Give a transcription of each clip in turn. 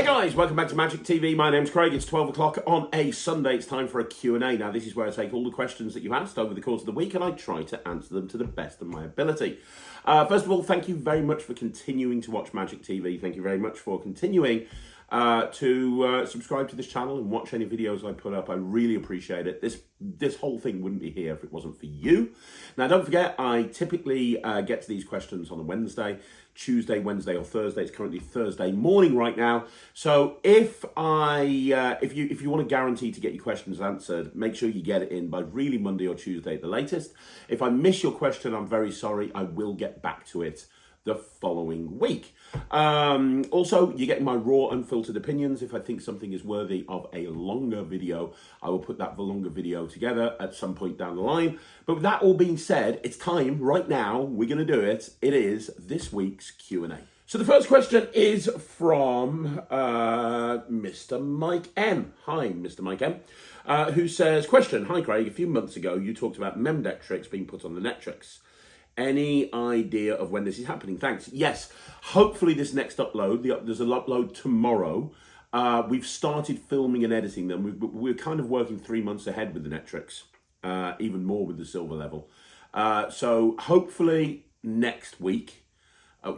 guys, welcome back to Magic TV. My name's Craig. It's 12 o'clock on a Sunday. It's time for a Q&A. Now, this is where I take all the questions that you've asked over the course of the week and I try to answer them to the best of my ability. First of all, thank you very much for continuing to watch Magic TV. Thank you very much for continuing to subscribe to this channel and watch any videos I put up. I really appreciate it. This whole thing wouldn't be here if it wasn't for you. Now, don't forget, I typically get to these questions on a Wednesday, Tuesday, Wednesday, or Thursday. It's currently Thursday morning right now. So if you want to guarantee to get your questions answered, make sure you get it in by really Monday or Tuesday at the latest. If I miss your question, I'm very sorry. I will get back to it the following week. Also, you're getting my raw, unfiltered opinions. If I think something is worthy of a longer video, I will put that longer video together at some point down the line. But with that all being said, it's time right now. We're going to do it. It is this week's Q&A. So the first question is from Mr. Mike M. Hi, Mr. Mike M. Who says, question, hi Craig, a few months ago you talked about Netrix being put on the Netrix. Any idea of when this is happening? Thanks. Yes, hopefully this next upload, there's an upload tomorrow. We've started filming and editing them. We're kind of working 3 months ahead with the Netrix, even more with the silver level. So hopefully next week,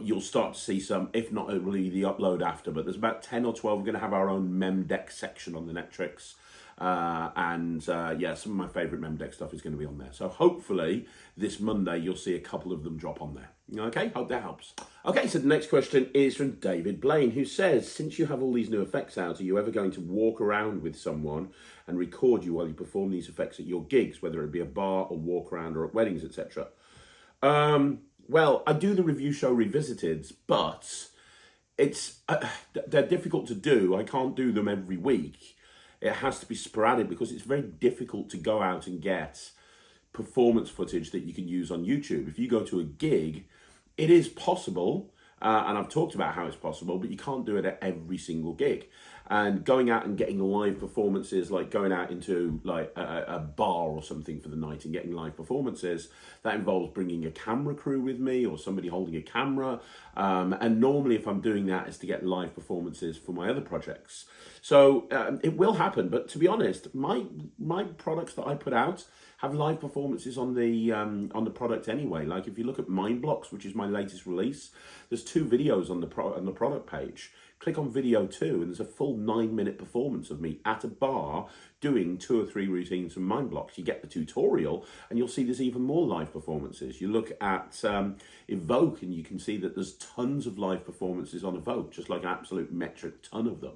you'll start to see some, if not really the upload after, but there's about 10 or 12. We're going to have our own mem deck section on the Netrix. Yeah, some of my favourite mem deck stuff is going to be on there. So hopefully this Monday you'll see a couple of them drop on there. Okay, hope that helps. Okay, so the next question is from David Blaine, who says, since you have all these new effects out, are you ever going to walk around with someone and record you while you perform these effects at your gigs, whether it be a bar or walk around or at weddings, etc.? Well, I do the review show Revisited, but it's they're difficult to do. I can't do them every week. It has to be sporadic because it's very difficult to go out and get performance footage that you can use on YouTube. If you go to a gig, it is possible, and I've talked about how it's possible, but you can't do it at every single gig. And going out and getting live performances, like going out into like a bar or something for the night and getting live performances, that involves bringing a camera crew with me or somebody holding a camera. And normally if I'm doing that, it's to get live performances for my other projects. So it will happen, but to be honest, my products that I put out have live performances on the product anyway. Like if you look at Mind Blocks, which is my latest release, there's 2 videos on the product page. Click on video 2 and there's a full 9-minute performance of me at a bar doing 2 or 3 routines from Mind Blocks. You get the tutorial and you'll see there's even more live performances. You look at Evoke and you can see that there's tons of live performances on Evoke, just like an absolute metric ton of them.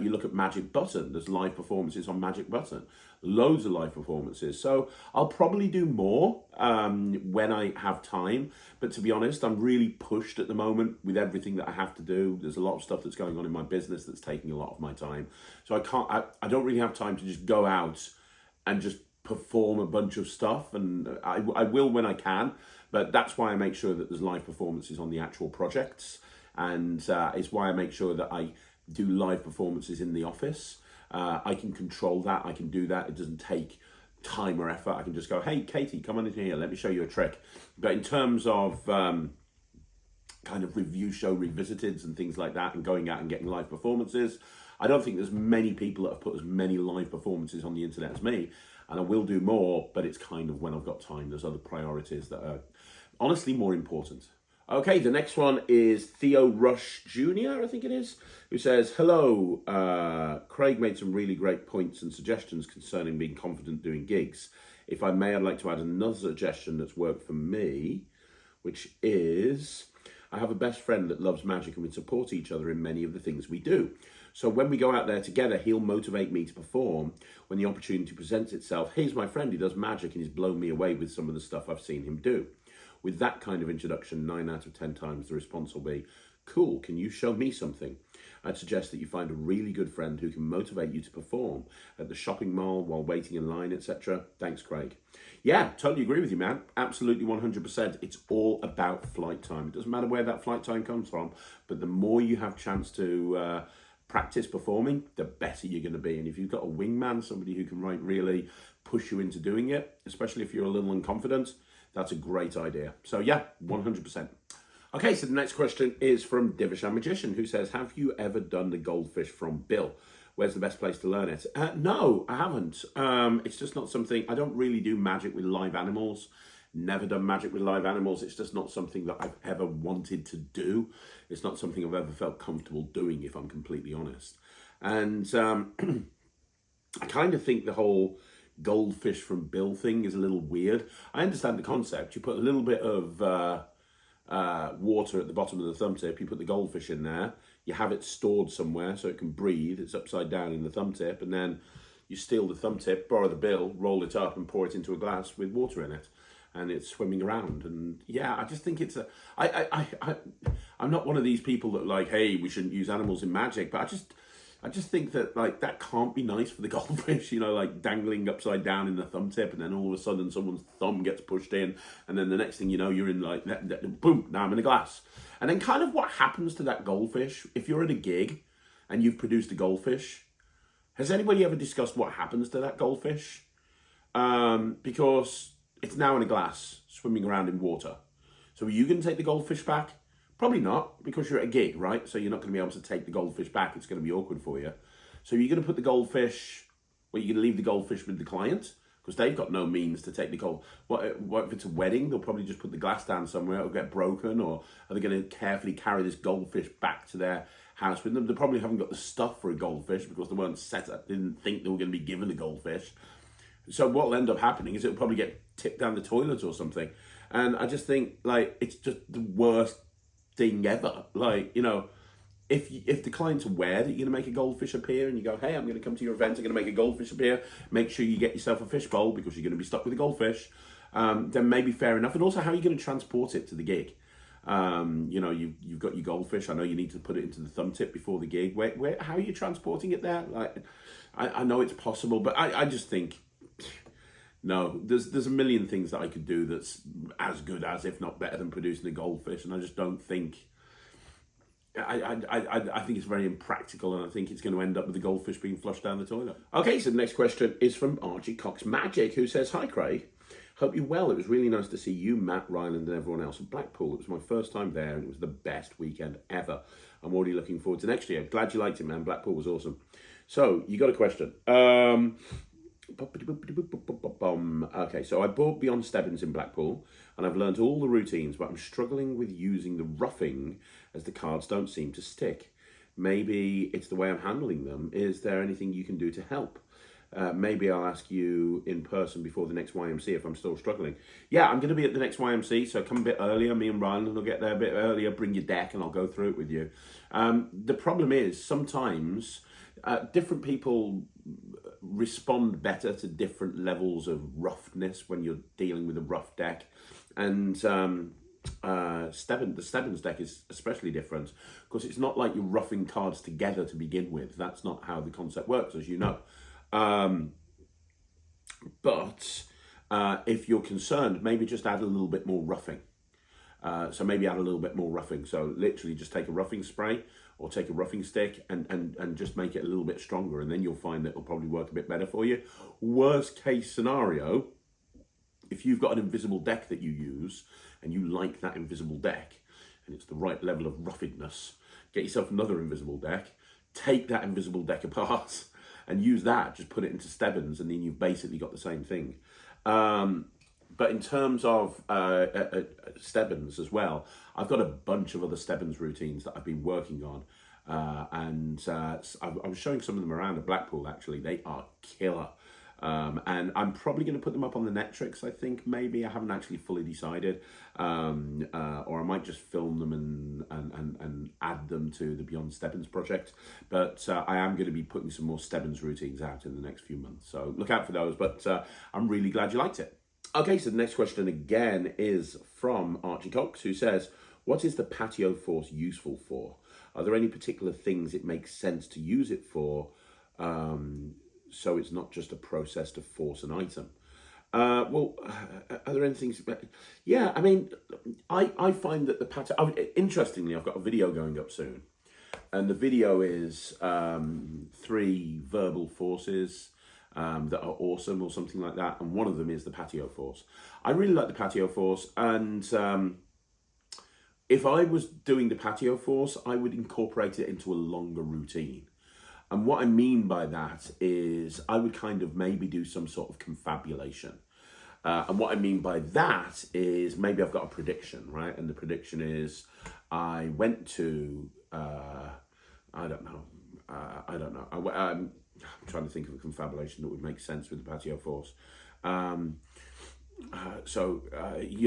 You look at Magic Button, there's live performances on Magic Button. Loads of live performances. So I'll probably do more when I have time. But to be honest, I'm really pushed at the moment with everything that I have to do. There's a lot of stuff that's going on in my business that's taking a lot of my time. So I don't really have time to just go out and just perform a bunch of stuff. And I will when I can. But that's why I make sure that there's live performances on the actual projects. And it's why I make sure that I do live performances in the office. I can control that. I can do that. It doesn't take time or effort. I can just go, hey, Katie, come on in here. Let me show you a trick. But in terms of kind of review show Revisited and things like that and going out and getting live performances, I don't think there's many people that have put as many live performances on the internet as me. And I will do more, but it's kind of when I've got time. There's other priorities that are honestly more important. Okay, the next one is Theo Rush Jr., I think it is, who says, hello, Craig made some really great points and suggestions concerning being confident doing gigs. If I may, I'd like to add another suggestion that's worked for me, which is, I have a best friend that loves magic and we support each other in many of the things we do. So when we go out there together, he'll motivate me to perform when the opportunity presents itself. Here's my friend, he does magic and he's blown me away with some of the stuff I've seen him do. With that kind of introduction, 9 out of 10 times the response will be, cool, can you show me something? I'd suggest that you find a really good friend who can motivate you to perform at the shopping mall while waiting in line, etc. Thanks, Craig. Yeah, totally agree with you, man. Absolutely 100%. It's all about flight time. It doesn't matter where that flight time comes from, but the more you have chance to practice performing, the better you're going to be. And if you've got a wingman, somebody who can really push you into doing it, especially if you're a little unconfident, that's a great idea. So yeah, 100%. Okay, so the next question is from Divishan Magician, who says, have you ever done the Goldfish from Phill? Where's the best place to learn it? No, I haven't. It's just not something, I don't really do magic with live animals. Never done magic with live animals. It's just not something that I've ever wanted to do. It's not something I've ever felt comfortable doing, if I'm completely honest. And I kind of think the whole Goldfish from Phill thing is a little weird. I understand the concept. You put a little bit of water at the bottom of the thumb tip, you put the goldfish in there, you have it stored somewhere so it can breathe, it's upside down in the thumb tip, and then you steal the thumb tip, borrow the bill, roll it up and pour it into a glass with water in it, and it's swimming around. And yeah, I just think it's I'm not one of these people that like, hey, we shouldn't use animals in magic, but I just think that like that can't be nice for the goldfish, you know, like dangling upside down in the thumb tip, and then all of a sudden someone's thumb gets pushed in, and then the next thing you know, you're in like boom, now I'm in a glass. And then kind of what happens to that goldfish if you're at a gig and you've produced a goldfish? Has anybody ever discussed what happens to that goldfish? Because it's now in a glass swimming around in water. So are you going to take the goldfish back? Probably not, because you're at a gig, right? So you're not going to be able to take the goldfish back. It's going to be awkward for you. So you're going to put the goldfish, well, you're going to leave the goldfish with the client, because they've got no means to take the gold. What if it's a wedding? They'll probably just put the glass down somewhere. It'll get broken. Or are they going to carefully carry this goldfish back to their house with them? They probably haven't got the stuff for a goldfish because they weren't set up. They didn't think they were going to be given a goldfish. So what will end up happening is it'll probably get tipped down the toilet or something. And I just think, like, it's just the worst thing ever. Like, you know, if the client's aware that you're going to make a goldfish appear and you go, hey, I'm going to come to your event, I'm going to make a goldfish appear, make sure you get yourself a fish bowl because you're going to be stuck with a goldfish, then maybe fair enough. And also, how are you going to transport it to the gig? You know, you've got your goldfish. I know you need to put it into the thumb tip before the gig. How are you transporting it there? Like, I know it's possible, but I just think, no, there's a million things that I could do that's as good as, if not better than, producing a goldfish, and I just don't think. I think it's very impractical, and I think it's going to end up with the goldfish being flushed down the toilet. Okay, so the next question is from Archie Cox Magic, who says, hi Craig, hope you're well. It was really nice to see you, Matt, Ryland and everyone else at Blackpool. It was my first time there and it was the best weekend ever. I'm already looking forward to next year. Glad you liked it, man. Blackpool was awesome. So, you got a question. Okay, so I bought Beyond Stebbins in Blackpool and I've learned all the routines, but I'm struggling with using the roughing as the cards don't seem to stick. Maybe it's the way I'm handling them. Is there anything you can do to help? Maybe I'll ask you in person before the next YMC if I'm still struggling. Yeah, I'm going to be at the next YMC, so come a bit earlier. Me and Ryan will get there a bit earlier, bring your deck and I'll go through it with you. The problem is sometimes different people respond better to different levels of roughness when you're dealing with a rough deck. And the Stebbins deck is especially different because it's not like you're roughing cards together to begin with. That's not how the concept works, as you know. But if you're concerned, maybe just add a little bit more roughing. So maybe add a little bit more roughing. So literally just take a roughing spray or take a roughing stick and just make it a little bit stronger, and then you'll find that it'll probably work a bit better for you. Worst case scenario, if you've got an invisible deck that you use and you like that invisible deck and it's the right level of roughiness, get yourself another invisible deck, take that invisible deck apart and use that, just put it into Stebbins, and then you've basically got the same thing. But in terms of Stebbins as well, I've got a bunch of other Stebbins routines that I've been working on. I was showing some of them around at Blackpool, actually. They are killer. And I'm probably going to put them up on the Netrix, I think, maybe. I haven't actually fully decided. Or I might just film them and add them to the Beyond Stebbins project. But I am going to be putting some more Stebbins routines out in the next few months. So look out for those. But I'm really glad you liked it. Okay, so the next question again is from Archie Cox, who says, what is the Patio force useful for? Are there any particular things it makes sense to use it for, so it's not just a process to force an item? Are there any things? Yeah, I mean, I find that the Patio, interestingly, I've got a video going up soon. And the video is 3 verbal forces that are awesome or something like that. And one of them is the Patio force. I really like the Patio force. And if I was doing the Patio Force, I would incorporate it into a longer routine. And what I mean by that is I would kind of maybe do some sort of confabulation. And what I mean by that is maybe I've got a prediction, right? And the prediction is I went to, I don't know. I'm trying to think of a confabulation that would make sense with the Patio Force. You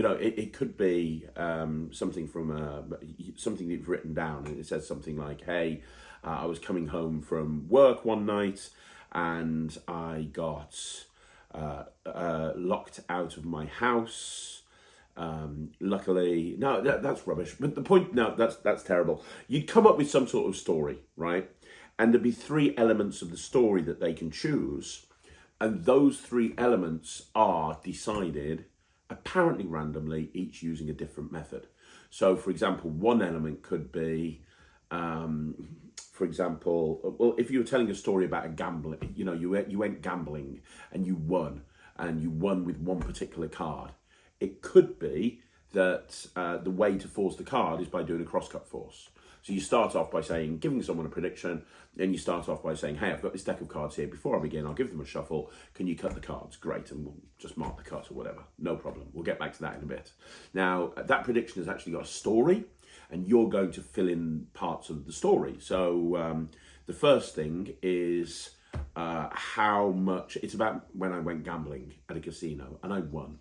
know, it could be something from something you've written down, and it says something like, hey, I was coming home from work one night and I got locked out of my house. Luckily, no, that's rubbish. But the point, no, that's terrible. You'd come up with some sort of story, right? And there'd be 3 elements of the story that they can choose. And those 3 elements are decided apparently randomly, each using a different method. So, for example, one element could be, for example, well, if you were telling a story about a gambling, you know, you went gambling and you won with one particular card. It could be that the way to force the card is by doing a crosscut force. So you start off by saying, giving someone a prediction, then you start off by saying, hey, I've got this deck of cards here. Before I begin, I'll give them a shuffle. Can you cut the cards? Great, and we'll just mark the cut or whatever. No problem. We'll get back to that in a bit. Now, that prediction has actually got a story, and you're going to fill in parts of the story. So the first thing is how much, it's about when I went gambling at a casino, and I won.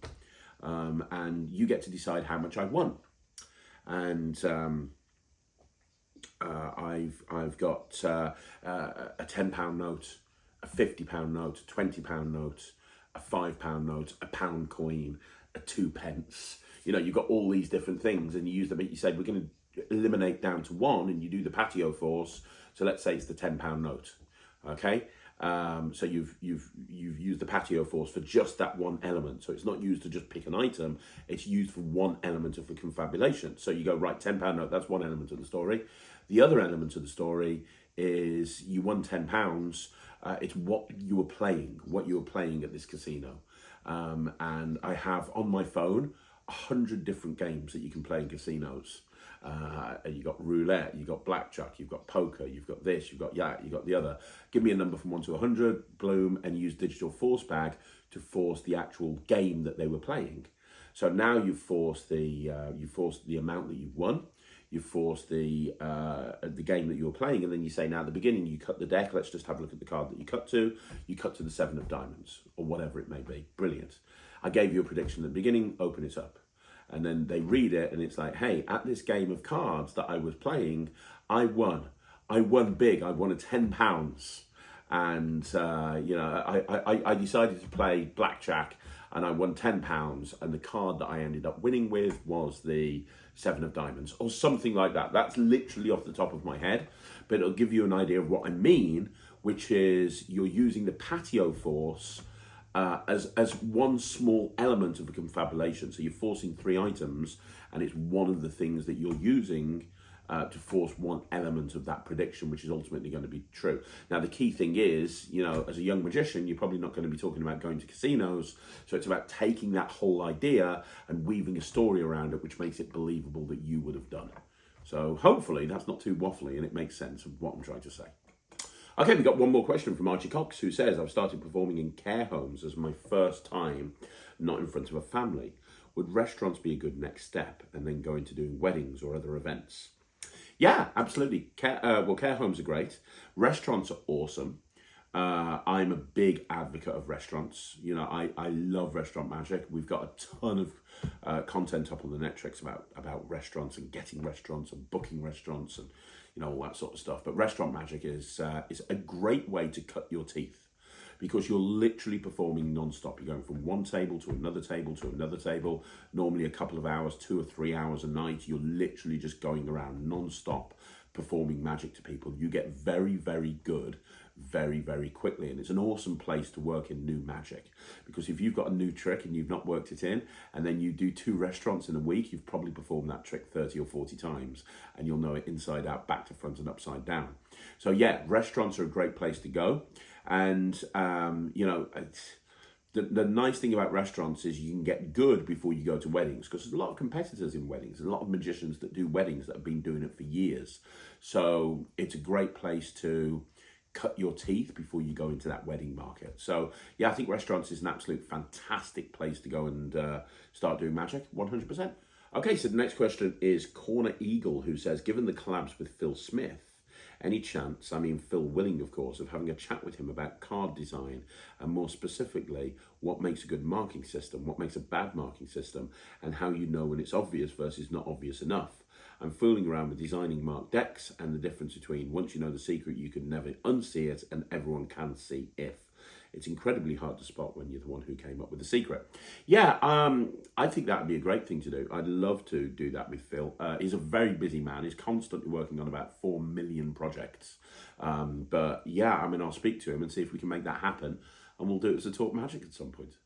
And you get to decide how much I won. And I've got a £10 note, a £50 note, a £20 note, a £5 note, a pound coin, a 2 pence. You know, you've got all these different things, and you use them. You said we're going to eliminate down to 1, and you do the Patio Force. So let's say it's the £10 note. Okay. So you've used the Patio Force for just that one element. So it's not used to just pick an item. It's used for one element of the confabulation. So you go, right, £10 note, that's one element of the story. The other element of the story is you won £10. It's what you were playing at this casino. And I have on my phone 100 different games that you can play in casinos. You got roulette, you got blackjack, you've got poker, you've got this, you've got that, you've got the other. Give me a number from 1 to 100, bloom, and use digital force bag to force the actual game that they were playing. So now you've forced the amount that you've won. You force the game that you were playing, and then you say, now at the beginning you cut the deck. Let's just have a look at the card that you cut to. You cut to the 7 of diamonds, or whatever it may be. Brilliant. I gave you a prediction at the beginning. Open it up. And then they read it, and it's like, hey, at this game of cards that I was playing, I won. I won big. I won a £10. And, you know, I decided to play blackjack, and I won £10. And the card that I ended up winning with was the 7 of diamonds, or something like that. That's literally off the top of my head, but it'll give you an idea of what I mean, which is you're using the Patio Force as one small element of a confabulation. So you're forcing 3 items, and it's one of the things that you're using to force one element of that prediction, which is ultimately going to be true. Now, the key thing is, you know, as a young magician, you're probably not going to be talking about going to casinos. So it's about taking that whole idea and weaving a story around it, which makes it believable that you would have done it. So hopefully that's not too waffly and it makes sense of what I'm trying to say. Okay, we've got one more question from Archie Cox, who says, I've started performing in care homes as my first time, not in front of a family. Would restaurants be a good next step, and then go into doing weddings or other events? Yeah, absolutely. Care homes are great. Restaurants are awesome. I'm a big advocate of restaurants. You know, I love restaurant magic. We've got a ton of content up on the Netrix about restaurants and getting restaurants and booking restaurants and, you know, all that sort of stuff. But restaurant magic is a great way to cut your teeth, because you're literally performing non-stop. You're going from one table to another table to another table, normally a couple of hours, 2 or 3 hours a night. You're literally just going around non-stop performing magic to people. You get very, very good very, very quickly, and it's an awesome place to work in new magic, because if you've got a new trick and you've not worked it in, and then you do 2 restaurants in a week, you've probably performed that trick 30 or 40 times, and you'll know it inside out, back to front and upside down. So yeah, restaurants are a great place to go. And you know, the nice thing about restaurants is you can get good before you go to weddings, because there's a lot of competitors in weddings and a lot of magicians that do weddings that have been doing it for years. So it's a great place to cut your teeth before you go into that wedding market. So yeah, I think restaurants is an absolute fantastic place to go and start doing magic, 100%. Okay, so the next question is Corner Eagle, who says, given the collabs with Phil Smith, any chance, I mean Phill willing of course, of having a chat with him about card design, and more specifically, what makes a good marking system, what makes a bad marking system, and how you know when it's obvious versus not obvious enough. I'm fooling around with designing marked decks and the difference between once you know the secret, you can never unsee it, and everyone can see if. It's incredibly hard to spot when you're the one who came up with the secret. Yeah, I think that would be a great thing to do. I'd love to do that with Phill. He's a very busy man. He's constantly working on about 4 million projects. But yeah, I mean, I'll speak to him and see if we can make that happen. And we'll do it as a Talk Magic at some point.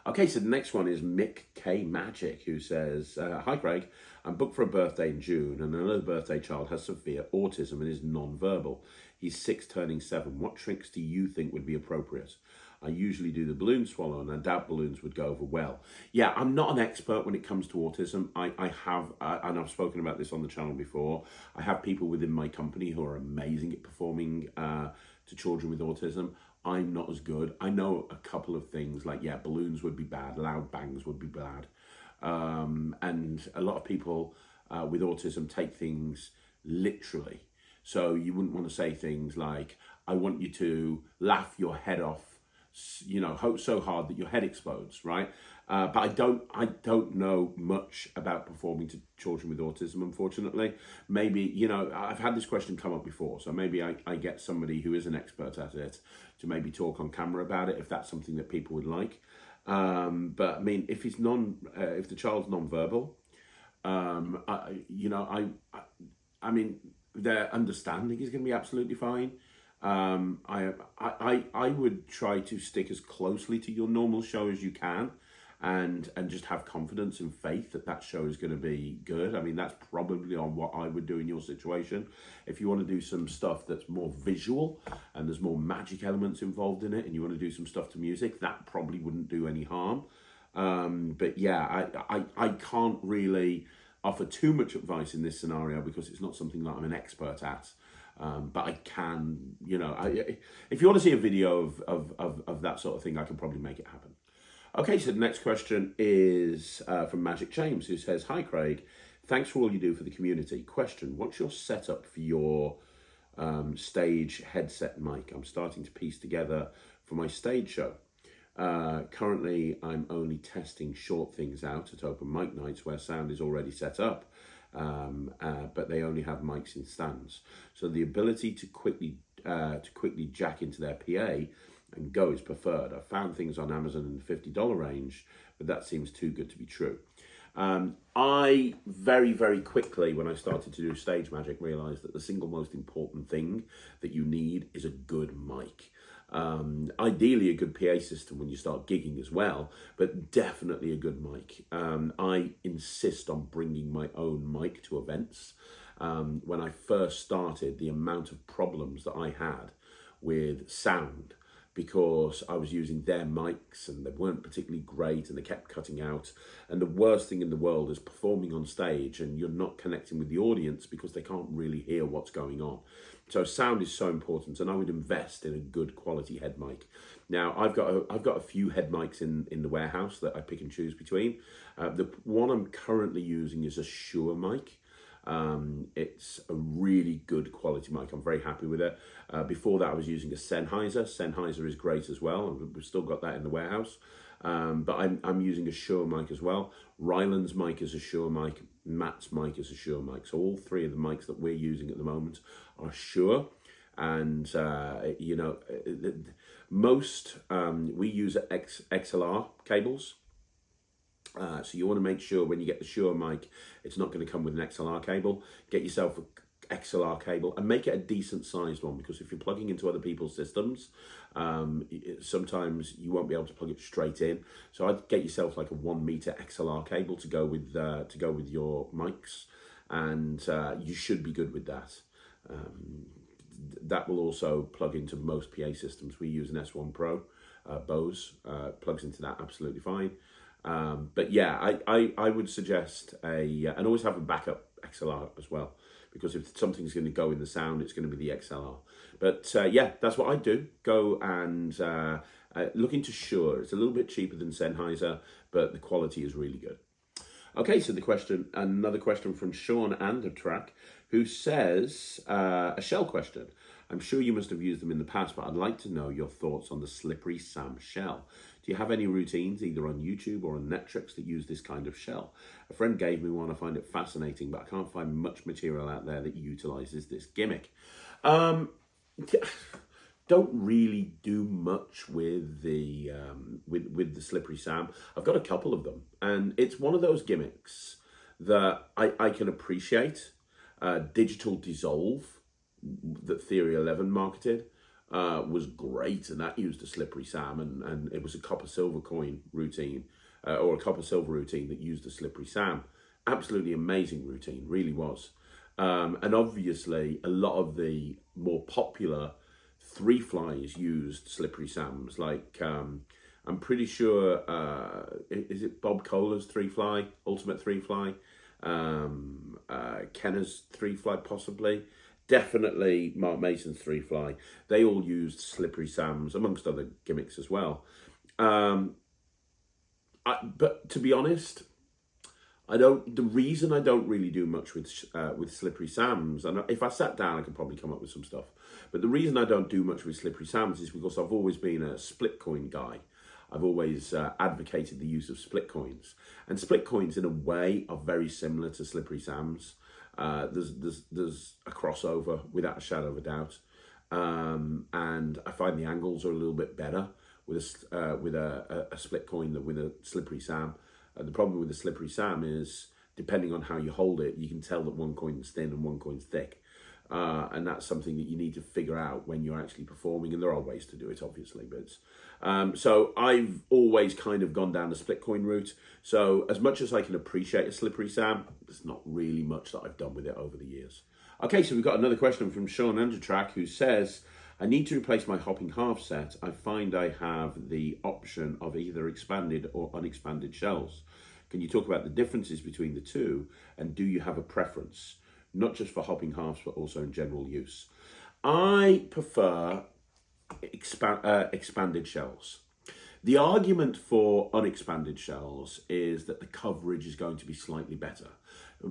Okay, so the next one is Mick K Magic, who says, hi Craig, I'm booked for a birthday in June and another birthday child has severe autism and is non-verbal. He's 6 turning 7. What tricks do you think would be appropriate? I usually do the balloon swallow and I doubt balloons would go over well. Yeah, I'm not an expert when it comes to autism. I have, and I've spoken about this on the channel before, I have people within my company who are amazing at performing to children with autism. I'm not as good. I know a couple of things like, yeah, balloons would be bad, loud bangs would be bad. And a lot of people with autism take things literally. So you wouldn't want to say things like, I want you to laugh your head off, you know, hope so hard that your head explodes, right? But I don't know much about performing to children with autism, unfortunately. Maybe, you know, I've had this question come up before, so maybe I get somebody who is an expert at it to maybe talk on camera about it, if that's something that people would like. But I mean, if the child's non-verbal, I mean, their understanding is going to be absolutely fine. I would try to stick as closely to your normal show as you can, and just have confidence and faith that that show is going to be good. I mean, that's probably on what I would do in your situation. If you want to do some stuff that's more visual and there's more magic elements involved in it, and you want to do some stuff to music, that probably wouldn't do any harm. But yeah, I can't really offer too much advice in this scenario because it's not something that I'm an expert at. But I can, you know, if you want to see a video of that sort of thing, I can probably make it happen. Okay, so the next question is from Magic James, who says, hi Craig, thanks for all you do for the community. Question, what's your setup for your stage headset mic? I'm starting to piece together for my stage show. Currently, I'm only testing short things out at open mic nights where sound is already set up. But they only have mics in stands. So the ability to quickly jack into their PA and go is preferred. I've found things on Amazon in the $50 range, but that seems too good to be true. I very, very quickly, when I started to do stage magic, realized that the single most important thing that you need is a good mic. Ideally a good PA system when you start gigging as well, but definitely a good mic. I insist on bringing my own mic to events. When I first started, the amount of problems that I had with sound, because I was using their mics and they weren't particularly great and they kept cutting out. And the worst thing in the world is performing on stage and you're not connecting with the audience because they can't really hear what's going on. So sound is so important, and I would invest in a good quality head mic. Now, I've got a few head mics in the warehouse that I pick and choose between. The one I'm currently using is a Shure mic. It's a really good quality mic. I'm very happy with it. Before that, I was using a Sennheiser. Sennheiser is great as well, and we've still got that in the warehouse. But I'm using a Shure mic as well. Ryland's mic is a Shure mic. Matt's mic is a Shure mic. So all three of the mics that we're using at the moment are Shure. And, you know, most, we use XLR cables. So you want to make sure when you get the Shure mic, it's not going to come with an XLR cable. Get yourself an XLR cable and make it a decent sized one, because if you're plugging into other people's systems, sometimes you won't be able to plug it straight in. So I'd get yourself like a 1 meter XLR cable to go with your mics, and you should be good with that. That will also plug into most PA systems. We use an S1 Pro, Bose. Plugs into that absolutely fine. But yeah, I would suggest and always have a backup XLR as well, because if something's going to go in the sound, it's going to be the XLR. But yeah, that's what I do. Go and look into Shure. It's a little bit cheaper than Sennheiser, but the quality is really good. Okay, so another question from Sean Andertrack, who says, a shell question. I'm sure you must have used them in the past, but I'd like to know your thoughts on the Slippery Sam shell. Do you have any routines, either on YouTube or on Netrix, that use this kind of shell? A friend gave me one. I find it fascinating, but I can't find much material out there that utilizes this gimmick. Don't really do much with the with the Slippery Sam. I've got a couple of them, and it's one of those gimmicks that I can appreciate. Digital Dissolve that Theory 11 marketed was great, and that used a Slippery Sam, and it was a copper silver coin routine or a copper silver routine that used a Slippery Sam. Absolutely amazing routine, really was. And obviously a lot of the more popular three flies used Slippery Sams, like I'm pretty sure is it Bob Kohler's three fly, Ultimate three fly, Kenner's three fly possibly, definitely Mark Mason's three fly. They all used Slippery Sams amongst other gimmicks as well. But to be honest, the reason I don't really do much with Slippery Sams, and if I sat down I could probably come up with some stuff, but the reason I don't do much with Slippery Sams is because I've always been a split coin guy. I've always advocated the use of split coins, and split coins in a way are very similar to Slippery Sams. There's a crossover without a shadow of a doubt, and I find the angles are a little bit better with a split coin than with a Slippery Sam. The problem with the Slippery Sam is, depending on how you hold it, you can tell that one coin's thin and one coin's thick. And that's something that you need to figure out when you're actually performing, and there are ways to do it, obviously. But so I've always kind of gone down the split coin route. So as much as I can appreciate a Slippery Sam, there's not really much that I've done with it over the years. Okay, so we've got another question from Sean Undertrack, who says, I need to replace my hopping half set. I find I have the option of either expanded or unexpanded shells. Can you talk about the differences between the two, and do you have a preference, not just for hopping halves but also in general use? I prefer expanded shells. The argument for unexpanded shells is that the coverage is going to be slightly better.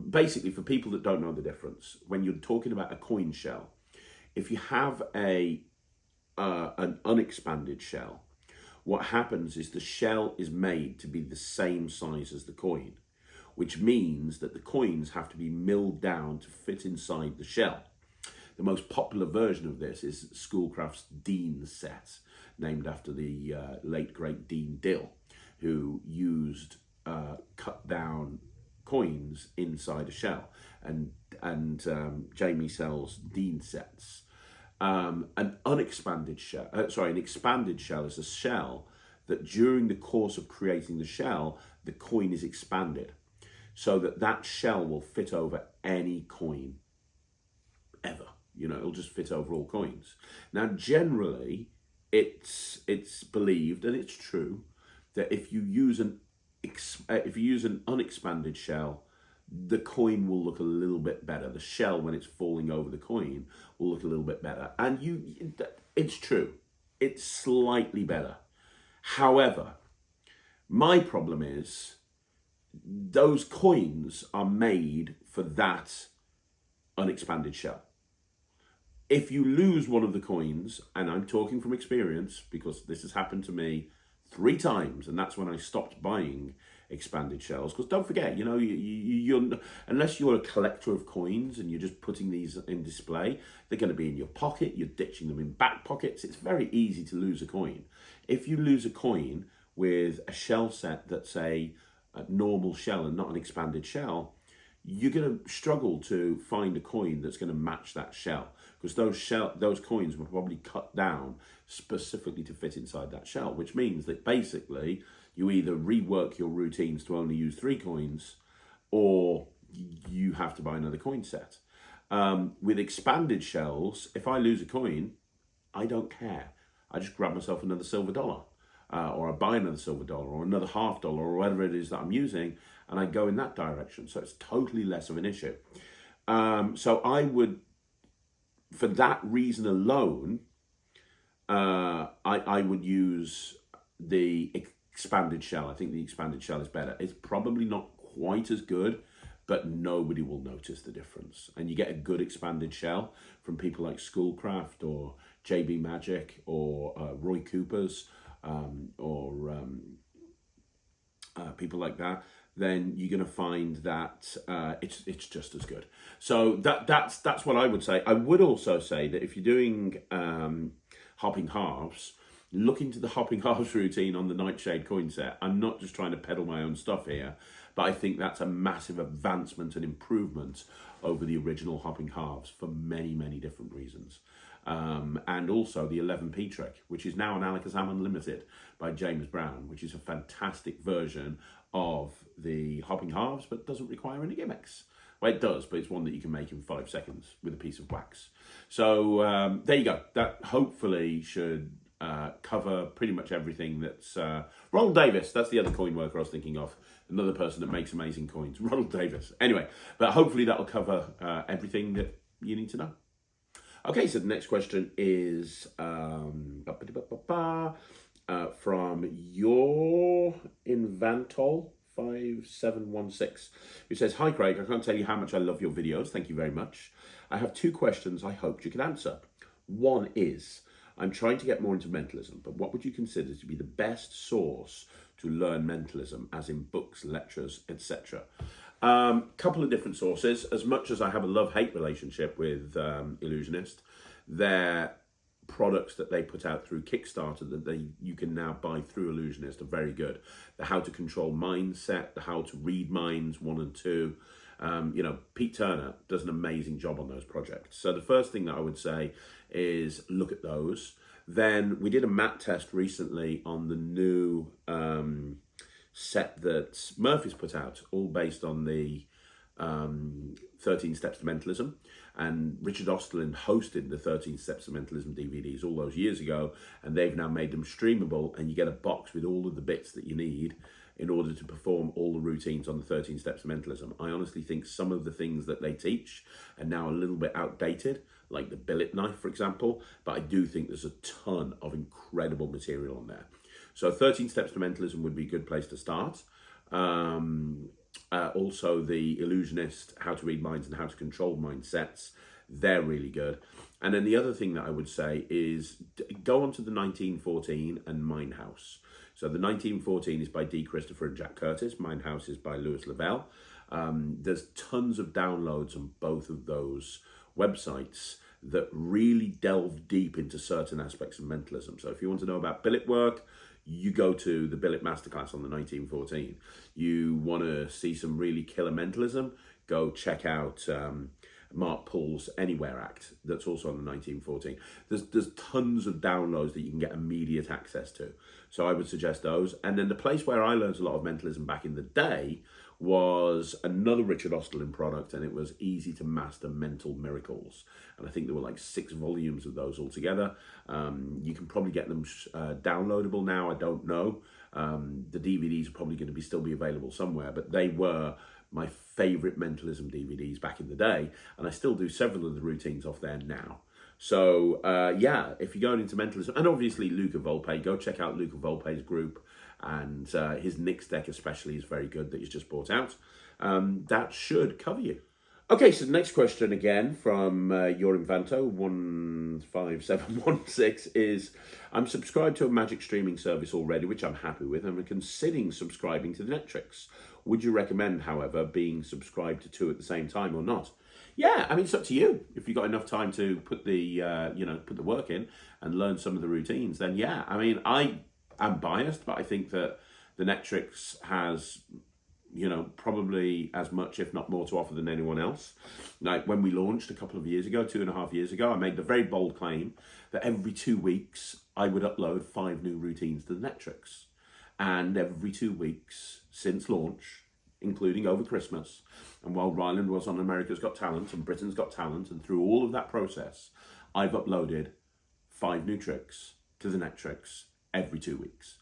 Basically, for people that don't know the difference, when you're talking about a coin shell, if you have an unexpanded shell, what happens is the shell is made to be the same size as the coin, which means that the coins have to be milled down to fit inside the shell. The most popular version of this is Schoolcraft's Dean set, named after the late great Dean Dill, who used cut down coins inside a shell, and Jamie sells Dean sets. An expanded shell is a shell that during the course of creating the shell, the coin is expanded, so that shell will fit over any coin ever. It'll just fit over all coins. Now, generally, it's believed, and it's true, that if you use an unexpanded shell, the coin will look a little bit better. The shell, when it's falling over the coin, will look a little bit better. And it's true. It's slightly better. However, my problem is those coins are made for that unexpanded shell. If you lose one of the coins, and I'm talking from experience because this has happened to me 3 times, and that's when I stopped buying expanded shells. Because don't forget, you're unless you're a collector of coins and you're just putting these in display, they're going to be in your pocket. You're ditching them in back pockets. It's very easy to lose a coin. If you lose a coin with a shell set that's a normal shell and not an expanded shell, you're going to struggle to find a coin that's going to match that shell, because those coins were probably cut down specifically to fit inside that shell, which means that basically you either rework your routines to only use 3 coins, or you have to buy another coin set. With expanded shells, if I lose a coin, I don't care. I just grab myself another silver dollar. or I buy another silver dollar or another $half or whatever it is that I'm using, and I go in that direction. So it's totally less of an issue. So I would, for that reason alone, I would use the expanded shell. I think the expanded shell is better. It's probably not quite as good, but nobody will notice the difference. And you get a good expanded shell from people like Schoolcraft or JB Magic or Roy Cooper's or people like that, then you're going to find that it's just as good. So that's what I would say. I would also say that if you're doing hopping halves, look into the hopping halves routine on the Nightshade coin set. I'm not just trying to peddle my own stuff here, but I think that's a massive advancement and improvement over the original hopping halves for many, many different reasons. And also the 11p trick, which is now an Alakazam Unlimited by James Brown, which is a fantastic version of the hopping halves, but doesn't require any gimmicks. Well, it does, but it's one that you can make in 5 seconds with a piece of wax. So there you go. That hopefully should cover pretty much everything that's... Ronald Davis, that's the other coin worker I was thinking of. Another person that makes amazing coins. Ronald Davis. Anyway, but hopefully that'll cover everything that you need to know. Okay, so the next question is from your Invantol 5716, who says, "Hi Craig, I can't tell you how much I love your videos. Thank you very much. I have 2 questions I hoped you could answer. One is, I'm trying to get more into mentalism, but what would you consider to be the best source to learn mentalism, as in books, lectures, etc.? Couple of different sources. As much as I have a love-hate relationship with Illusionist, their products that they put out through Kickstarter that you can now buy through Illusionist are very good. The How to Control Mindset, the How to Read Minds 1 and 2. You know, Pete Turner does an amazing job on those projects. So the first thing that I would say is look at those. Then we did a mat test recently on the new set that Murphy's put out, all based on the 13 Steps to Mentalism. And Richard Osterlin hosted the 13 Steps to Mentalism DVDs all those years ago, and they've now made them streamable, and you get a box with all of the bits that you need in order to perform all the routines on the 13 Steps to Mentalism. I honestly think some of the things that they teach are now a little bit outdated, like the billet knife, for example, but I do think there's a ton of incredible material on there. So 13 Steps to Mentalism would be a good place to start. Also the Illusionist, How to Read Minds and How to Control Mindsets, they're really good. And then the other thing that I would say is go on to the 1914 and Mindhouse. So the 1914 is by D. Christopher and Jack Curtis. Mindhouse is by Louis Lavelle. There's tons of downloads on both of those websites that really delve deep into certain aspects of mentalism. So if you want to know about billet work, you go to the Billet Masterclass on the 1914. You want to see some really killer mentalism, go check out Mark Pull's Anywhere Act, that's also on the 1914. There's tons of downloads that you can get immediate access to. So I would suggest those. And then the place where I learned a lot of mentalism back in the day was another Richard Osterlin product, and it was Easy to Master Mental Miracles. And I think there were like 6 volumes of those altogether. You can probably get them downloadable now, I don't know. The DVDs are probably going to still be available somewhere, but they were my favorite mentalism DVDs back in the day, and I still do several of the routines off there now. So yeah, if you're going into mentalism, and obviously Luca Volpe, go check out Luca Volpe's group, and his Nyx deck especially is very good that he's just brought out. That should cover you. Okay, so the next question again from Your Invanto 15716 is, I'm subscribed to a Magic streaming service already, which I'm happy with, and I'm considering subscribing to the Netrix. Would you recommend, however, being subscribed to 2 at the same time or not? Yeah, I mean, it's up to you. If you've got enough time to put the put the work in and learn some of the routines, then yeah. I mean, I am biased, but I think that the Netrix has, probably as much, if not more, to offer than anyone else. Like when we launched a couple of years ago, 2.5 years ago, I made the very bold claim that every 2 weeks I would upload 5 new routines to the Netrix. And every 2 weeks since launch, including over Christmas, and while Ryland was on America's Got Talent and Britain's Got Talent, and through all of that process, I've uploaded 5 new tricks to the Netrix every 2 weeks.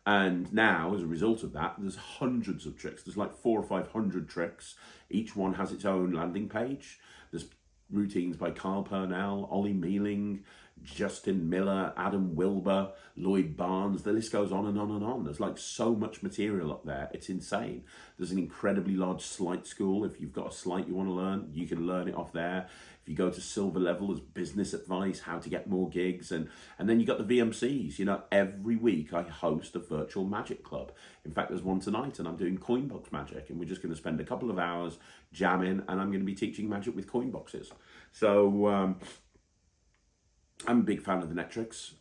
And now, as a result of that, there's hundreds of tricks. There's like 400 or 500 tricks. Each one has its own landing page. There's routines by Carl Purnell, Ollie Mealing, Justin Miller, Adam Wilber, Lloyd Barnes. The list goes on and on and on. There's like so much material up there. It's insane. There's an incredibly large sleight school. If you've got a sleight you want to learn, you can learn it off there. If you go to silver level, there's business advice, how to get more gigs. And then you got the VMCs. You know, every week I host a virtual magic club. In fact, there's one tonight and I'm doing coin box magic, and we're just going to spend a couple of hours jamming, and I'm going to be teaching magic with coin boxes. So I'm a big fan of the Netrix.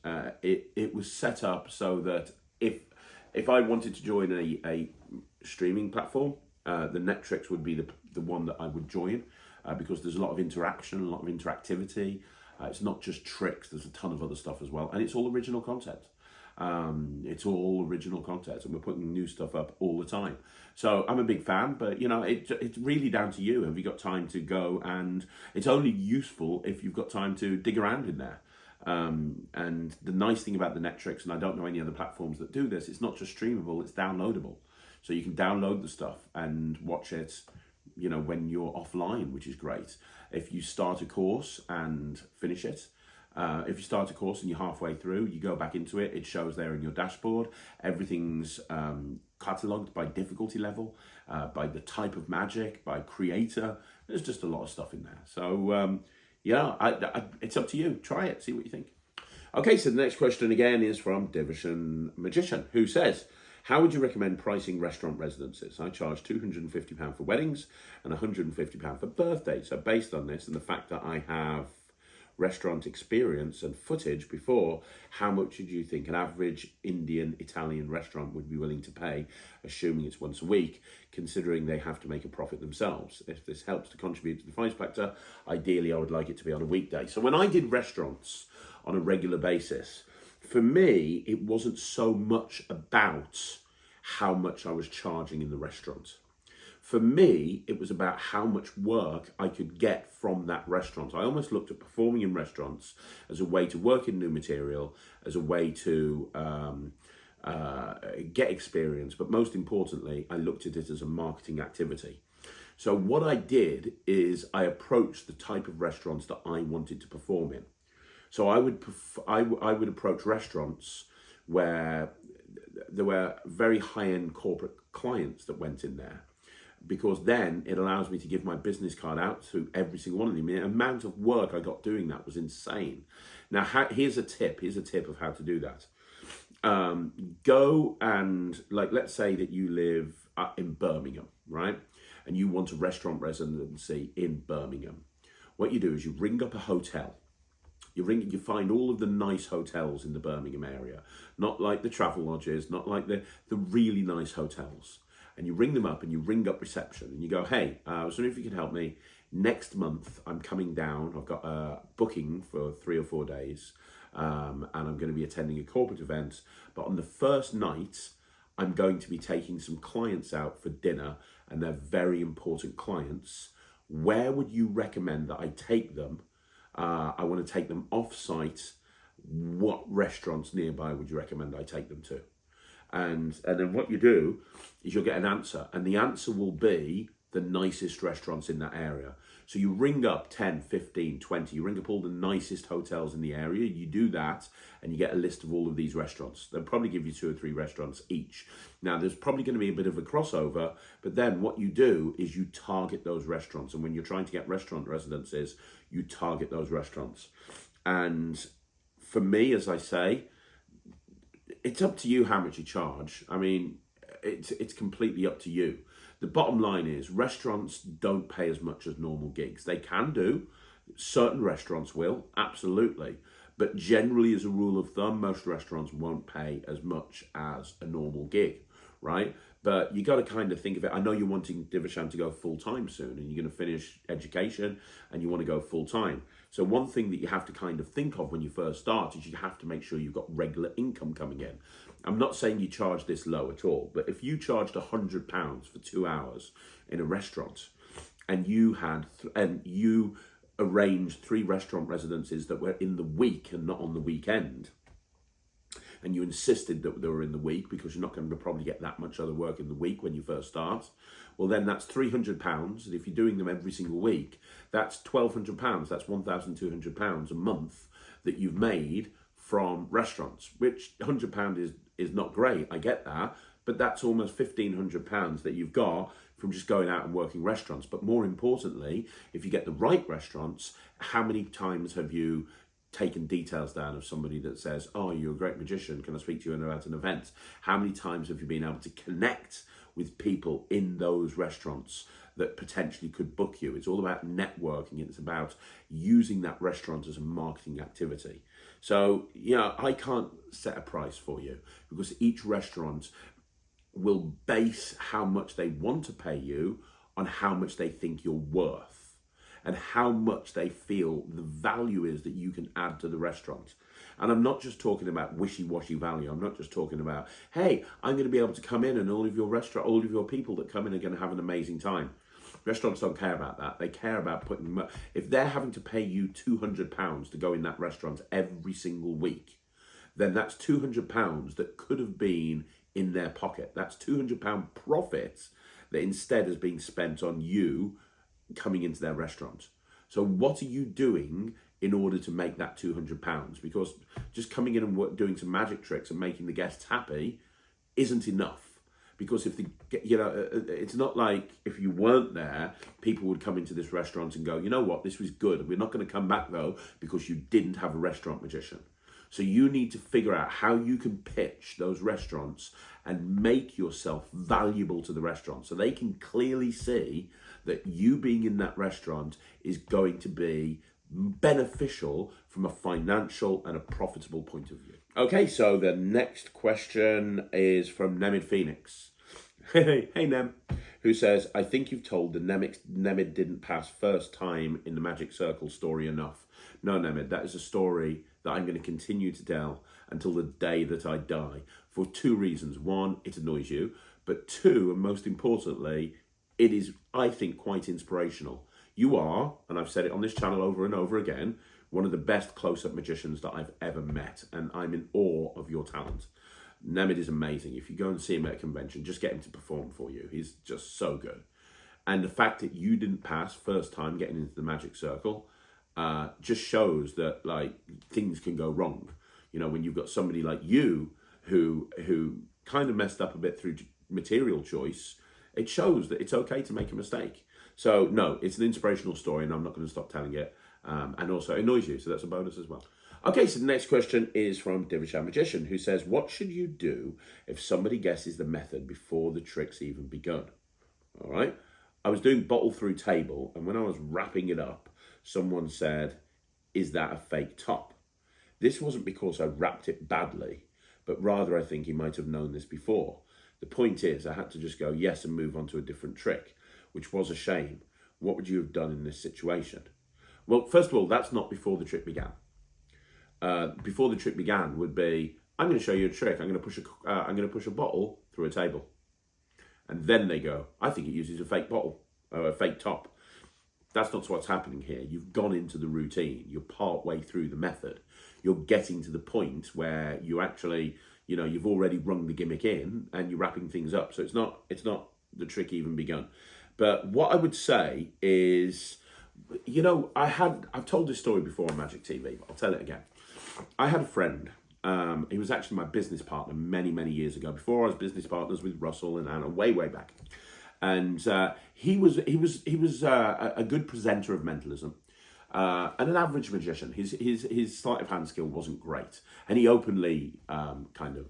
It was set up so that if I wanted to join a streaming platform, the Netrix would be the one that I would join, because there's a lot of interaction, a lot of interactivity. It's not just tricks, there's a ton of other stuff as well, and it's all original content. It's all original content, and we're putting new stuff up all the time. So I'm a big fan, but you know, it's really down to you. Have you got time to go? And it's only useful if you've got time to dig around in there. And the nice thing about the Netrix, and I don't know any other platforms that do this, it's not just streamable, it's downloadable. So you can download the stuff and watch it, you know, when you're offline, which is great. If you start a course and finish it, if you start a course and you're halfway through, you go back into it, it shows there in your dashboard. Everything's catalogued by difficulty level, by the type of magic, by creator. There's just a lot of stuff in there. So yeah, it's up to you. Try it, see what you think. Okay, so the next question again is from Division Magician, who says, how would you recommend pricing restaurant residencies? I charge £250 for weddings and £150 for birthdays. So based on this and the fact that I have restaurant experience and footage before, how much would you think an average Indian, Italian restaurant would be willing to pay, assuming it's once a week, considering they have to make a profit themselves? If this helps to contribute to the price factor, ideally I would like it to be on a weekday. So when I did restaurants on a regular basis, for me, it wasn't so much about how much I was charging in the restaurant. For me, it was about how much work I could get from that restaurant. I almost looked at performing in restaurants as a way to work in new material, as a way to get experience, but most importantly, I looked at it as a marketing activity. So what I did is I approached the type of restaurants that I wanted to perform in. So I would approach restaurants where there were very high-end corporate clients that went in there, because then it allows me to give my business card out to every single one of them. The amount of work I got doing that was insane. Now, here's a tip of how to do that. Go and, like, let's say that you live in Birmingham, right? And you want a restaurant residency in Birmingham. What you do is you ring up a hotel. You find all of the nice hotels in the Birmingham area, not like the travel lodges, not like the really nice hotels. And you ring them up and you ring up reception and you go, hey, I was wondering if you could help me. Next month, I'm coming down. I've got a booking for 3 or 4 days, and I'm going to be attending a corporate event. But on the first night, I'm going to be taking some clients out for dinner, and they're very important clients. Where would you recommend that I take them? I want to take them off-site. What restaurants nearby would you recommend I take them to? And then what you do is you'll get an answer, and the answer will be the nicest restaurants in that area. So you ring up 10, 15, 20, you ring up all the nicest hotels in the area, you do that, and you get a list of all of these restaurants. They'll probably give you 2 or 3 restaurants each. Now, there's probably going to be a bit of a crossover, but then what you do is you target those restaurants, and when you're trying to get restaurant residencies, you target those restaurants. And for me, as I say, it's up to you how much you charge. I mean, it's completely up to you. The bottom line is restaurants don't pay as much as normal gigs. They can do. Certain restaurants will, absolutely. But generally, as a rule of thumb, most restaurants won't pay as much as a normal gig, right? But you got to kind of think of it. I know you're wanting Divishan to go full-time soon, and you're going to finish education and you want to go full-time. So one thing that you have to kind of think of when you first start is you have to make sure you've got regular income coming in. I'm not saying you charge this low at all, but if you charged £100 for 2 hours in a restaurant, and you arranged 3 restaurant residencies that were in the week and not on the weekend, and you insisted that they were in the week because you're not going to probably get that much other work in the week when you first start, well, then that's £300. And if you're doing them every single week, that's £1,200. That's £1,200 a month that you've made from restaurants, which £100 is not great. I get that. But that's almost £1,500 that you've got from just going out and working restaurants. But more importantly, if you get the right restaurants, how many times have you taken details down of somebody that says, oh, you're a great magician, can I speak to you about an event? How many times have you been able to connect with people in those restaurants that potentially could book you? It's all about networking. It's about using that restaurant as a marketing activity. So, I can't set a price for you because each restaurant will base how much they want to pay you on how much they think you're worth and how much they feel the value is that you can add to the restaurant. And I'm not just talking about wishy-washy value. I'm not just talking about, hey, I'm going to be able to come in and all of your people that come in are going to have an amazing time. Restaurants don't care about that. They care about putting, if they're having to pay you £200 to go in that restaurant every single week, then that's £200 that could have been in their pocket. That's £200 profit that instead is being spent on you coming into their restaurant. So what are you doing in order to make that £200? Because just coming in and doing some magic tricks and making the guests happy isn't enough. Because if it's not like if you weren't there, people would come into this restaurant and go, you know what, this was good. We're not going to come back though because you didn't have a restaurant magician. So you need to figure out how you can pitch those restaurants and make yourself valuable to the restaurant so they can clearly see that you being in that restaurant is going to be beneficial from a financial and a profitable point of view. Okay, so the next question is from Nemed Phoenix. Hey, Nem, who says, I think you've told the Nemed didn't pass first time in the Magic Circle story enough. No, Nemed, that is a story that I'm going to continue to tell until the day that I die for two reasons. One, it annoys you, but two, and most importantly, it is, I think, quite inspirational. You are, and I've said it on this channel over and over again, one of the best close-up magicians that I've ever met, and I'm in awe of your talent. Nemed is amazing. If you go and see him at a convention, just get him to perform for you. He's just so good. And the fact that you didn't pass first time getting into the Magic Circle just shows that things can go wrong. When you've got somebody like you who kind of messed up a bit through material choice, it shows that it's okay to make a mistake. So no, it's an inspirational story and I'm not going to stop telling it. And also it annoys you, so that's a bonus as well. Okay, so the next question is from Divishan Magician, who says, what should you do if somebody guesses the method before the trick's even begun? All right. I was doing bottle through table, and when I was wrapping it up, someone said, is that a fake top? This wasn't because I wrapped it badly, but rather I think he might have known this before. The point is, I had to just go yes and move on to a different trick, which was a shame. What would you have done in this situation? Well, first of all, that's not before the trick began. Before the trick began would be, I'm going to show you a trick. I'm going to push a bottle through a table. And then they go, I think it uses a fake bottle, or a fake top. That's not what's happening here. You've gone into the routine. You're part way through the method. You're getting to the point where you actually, you've already rung the gimmick in and you're wrapping things up. So it's not the trick even begun. But what I would say is, I've told this story before on Magic TV, but I'll tell it again. I had a friend. He was actually my business partner many, many years ago, before I was business partners with Russell and Anna, way back. And he was a good presenter of mentalism and an average magician. His sleight of hand skill wasn't great, and he openly kind of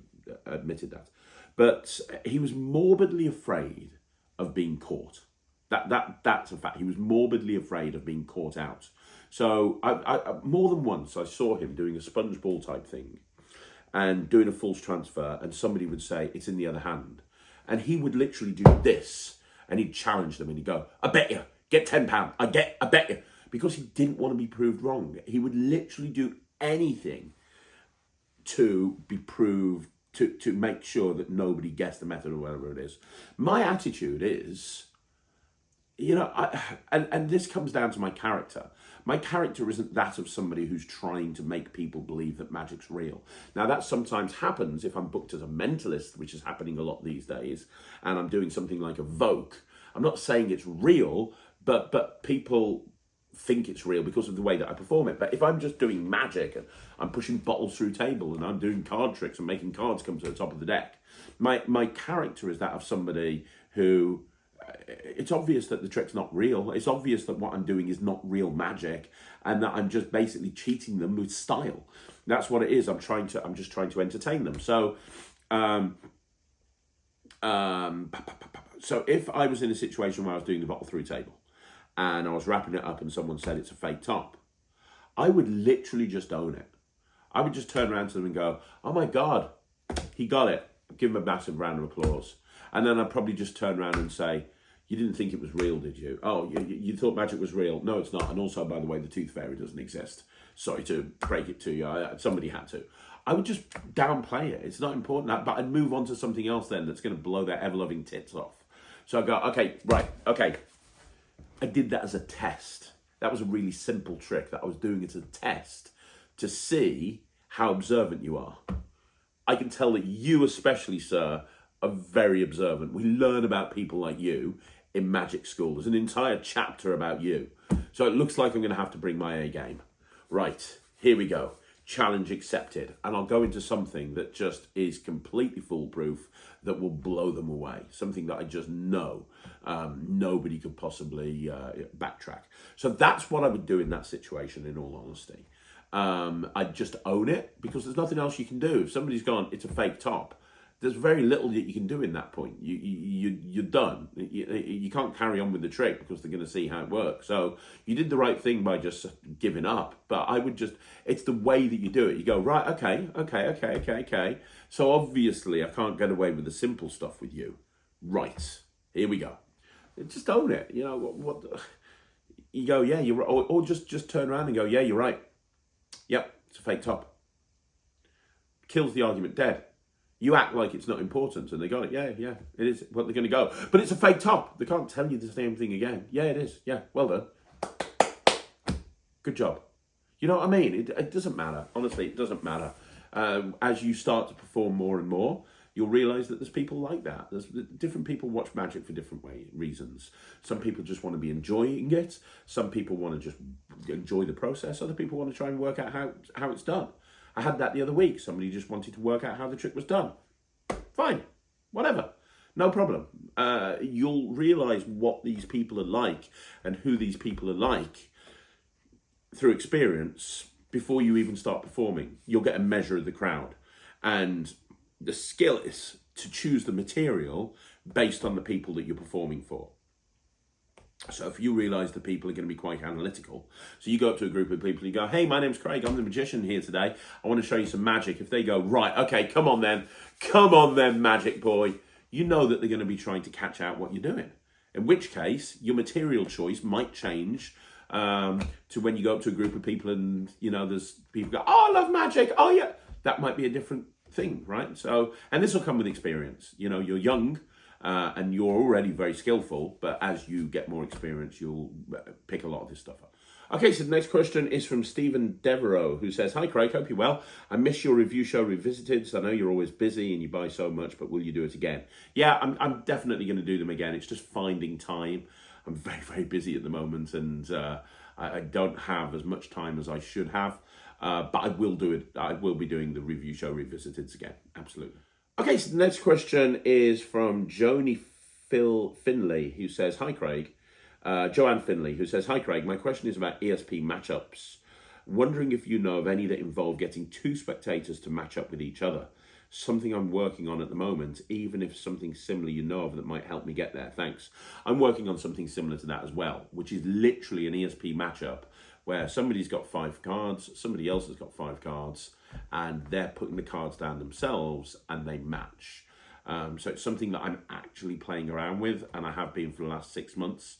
admitted that. But he was morbidly afraid of being caught. That's a fact. He was morbidly afraid of being caught out. So I more than once I saw him doing a sponge ball type thing and doing a false transfer, and somebody would say, it's in the other hand. And he would literally do this, and he'd challenge them, and he'd go, I bet you, get £10, I bet you. Because he didn't want to be proved wrong. He would literally do anything to be proved, to make sure that nobody guessed the method or whatever it is. My attitude is, you know, and this comes down to my character. My character isn't that of somebody who's trying to make people believe that magic's real. Now, that sometimes happens if I'm booked as a mentalist, which is happening a lot these days, and I'm doing something like Evoke. I'm not saying it's real, but people think it's real because of the way that I perform it. But if I'm just doing magic and I'm pushing bottles through table and I'm doing card tricks and making cards come to the top of the deck, my character is that of somebody who, it's obvious that the trick's not real. It's obvious that what I'm doing is not real magic, and that I'm just basically cheating them with style. That's what it is. I'm just trying to entertain them. So, so if I was in a situation where I was doing the bottle through table, and I was wrapping it up and someone said it's a fake top, I would literally just own it. I would just turn around to them and go, oh my God, he got it. Give him a massive round of applause. And then I'd probably just turn around and say, you didn't think it was real, did you? Oh, you thought magic was real? No, it's not. And also, by the way, the tooth fairy doesn't exist. Sorry to break it to you. Somebody had to. I would just downplay it. It's not important. But I'd move on to something else then that's going to blow their ever-loving tits off. So I go, okay, right, okay. I did that as a test. That was a really simple trick that I was doing as a test to see how observant you are. I can tell that you especially, sir, are very observant. We learn about people like you in magic school. There's an entire chapter about you. So it looks like I'm going to have to bring my A game. Right, here we go. Challenge accepted. And I'll go into something that just is completely foolproof, that will blow them away. Something that I just know nobody could possibly backtrack. So that's what I would do in that situation, in all honesty. I'd just own it, because there's nothing else you can do. If somebody's gone, it's a fake top, there's very little that you can do in that point. You're done. You can't carry on with the trick because they're going to see how it works. So you did the right thing by just giving up. But I would just, it's the way that you do it. You go, right, okay. So obviously I can't get away with the simple stuff with you. Right, here we go. Just own it. You know, what you go, yeah, you're right. Or just turn around and go, yeah, you're right. Yep, it's a fake top. Kills the argument dead. You act like it's not important, and they got it. Yeah, it is. What they're going to go. But it's a fake top. They can't tell you the same thing again. Yeah, it is. Yeah, well done. Good job. You know what I mean? It doesn't matter. Honestly, it doesn't matter. As you start to perform more and more, you'll realise that there's people like that. There's different people watch magic for different reasons. Some people just want to be enjoying it. Some people want to just enjoy the process. Other people want to try and work out how it's done. I had that the other week. Somebody just wanted to work out how the trick was done. Fine, whatever, no problem. You'll realise what these people are like and who these people are like through experience before you even start performing. You'll get a measure of the crowd. And the skill is to choose the material based on the people that you're performing for. So if you realise the people are going to be quite analytical, so you go up to a group of people and you go, hey, my name's Craig, I'm the magician here today. I want to show you some magic. If they go, right, okay, come on then, magic boy, you know that they're going to be trying to catch out what you're doing. In which case, your material choice might change to when you go up to a group of people and, you know, there's people go, oh, I love magic. Oh, yeah. That might be a different thing, right? So, and this will come with experience. You know, you're young. And you're already very skillful, but as you get more experience, you'll pick a lot of this stuff up. Okay, so the next question is from Stephen Devereaux, who says, hi Craig, hope you're well. I miss your review show Revisited. So I know you're always busy and you buy so much, but will you do it again? Yeah, I'm definitely going to do them again. It's just finding time. I'm very, very busy at the moment, and I don't have as much time as I should have, but I will do it. I will be doing the review show Revisited again, absolutely. Okay, so the next question is from Phill Finley, who says, hi Craig. Joanne Finley, who says, hi Craig, my question is about ESP matchups. Wondering if you know of any that involve getting two spectators to match up with each other. Something I'm working on at the moment, even if something similar you know of that might help me get there. Thanks. I'm working on something similar to that as well, which is literally an ESP matchup where somebody's got 5 cards, somebody else has got 5 cards, and they're putting the cards down themselves and they match. So it's something that I'm actually playing around with, and I have been for the last 6 months.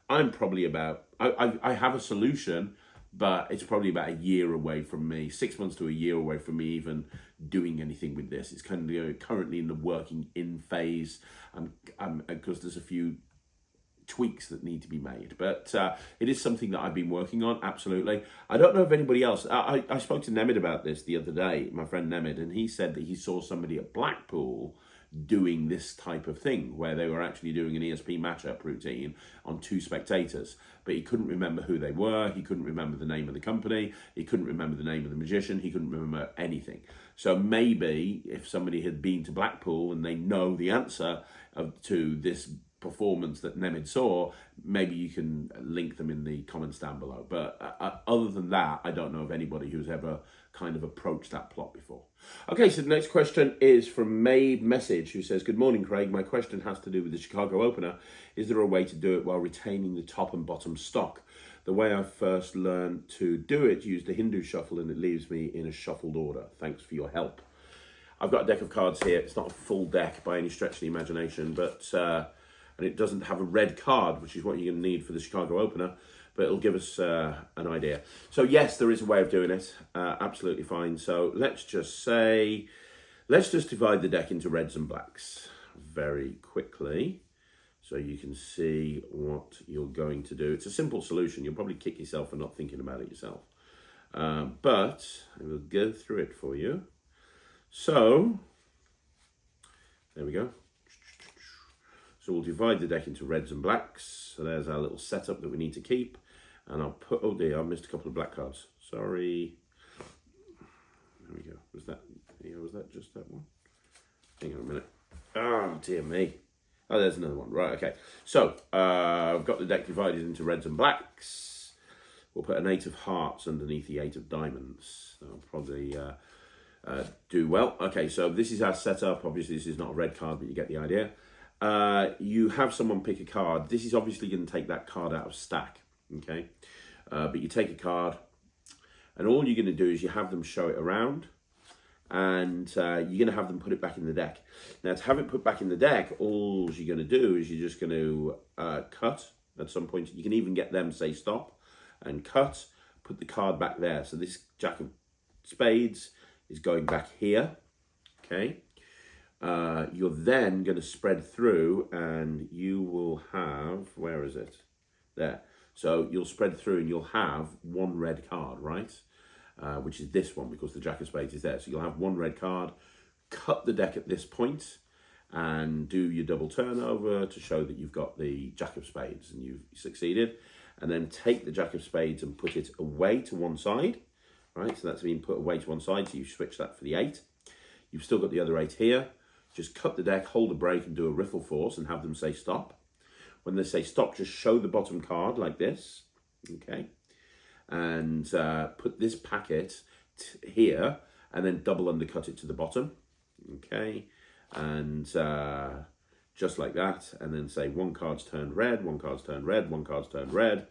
I'm probably about, I have a solution, but it's probably about a year away from me, 6 months to a year away from me even doing anything with this. It's kind of currently in the working in phase, because there's a few tweaks that need to be made. But it is something that I've been working on, absolutely. I don't know if anybody else... I spoke to Nemed about this the other day, my friend Nemed, and he said that he saw somebody at Blackpool doing this type of thing, where they were actually doing an ESP matchup routine on 2 spectators, but he couldn't remember who they were, he couldn't remember the name of the company, he couldn't remember the name of the magician, he couldn't remember anything. So maybe if somebody had been to Blackpool and they know the answer to this performance that Nemed saw, maybe you can link them in the comments down below. But other than that, I don't know of anybody who's ever kind of approached that plot before. Okay, so the next question is from Mabe Message, who says, "Good morning, Craig. My question has to do with the Chicago opener. Is there a way to do it while retaining the top and bottom stock? The way I first learned to do it used the Hindu shuffle, and it leaves me in a shuffled order. Thanks for your help." I've got a deck of cards here. It's not a full deck by any stretch of the imagination, but and it doesn't have a red card, which is what you're going to need for the Chicago opener, but it'll give us an idea. So yes, there is a way of doing it. Absolutely fine. So let's just divide the deck into reds and blacks very quickly, so you can see what you're going to do. It's a simple solution. You'll probably kick yourself for not thinking about it yourself. But I will go through it for you. So, there we go. So we'll divide the deck into reds and blacks. So there's our little setup that we need to keep. And I'll put, oh dear, I missed a couple of black cards. Sorry. There we go. Was that just that one? Hang on a minute. Oh, dear me. Oh, there's another one. Right, okay. So, I've got the deck divided into reds and blacks. We'll put an 8 of hearts underneath the 8 of diamonds. That'll probably do well. Okay, so this is our setup. Obviously, this is not a red card, but you get the idea. You have someone pick a card. This is obviously going to take that card out of stack, okay? But you take a card, and all you're going to do is you have them show it around, and you're going to have them put it back in the deck. Now, to have it put back in the deck, all you're going to do is you're just going to cut at some point. You can even get them say stop and cut, put the card back there. So this Jack of Spades is going back here, okay? You're then going to spread through, and you will have, where is it? There. So you'll spread through and you'll have one red card, right? Which is this one, because the Jack of Spades is there. So you'll have one red card, cut the deck at this point, and do your double turnover to show that you've got the Jack of Spades and you've succeeded. And then take the Jack of Spades and put it away to one side, right? So that's been put away to one side, so you switch that for the 8. You've still got the other 8 here. Just cut the deck, hold a break, and do a riffle force and have them say stop. When they say stop, just show the bottom card like this, okay? And put this packet here, and then double undercut it to the bottom, okay? And just like that, and then say one card's turned red, one card's turned red, one card's turned red,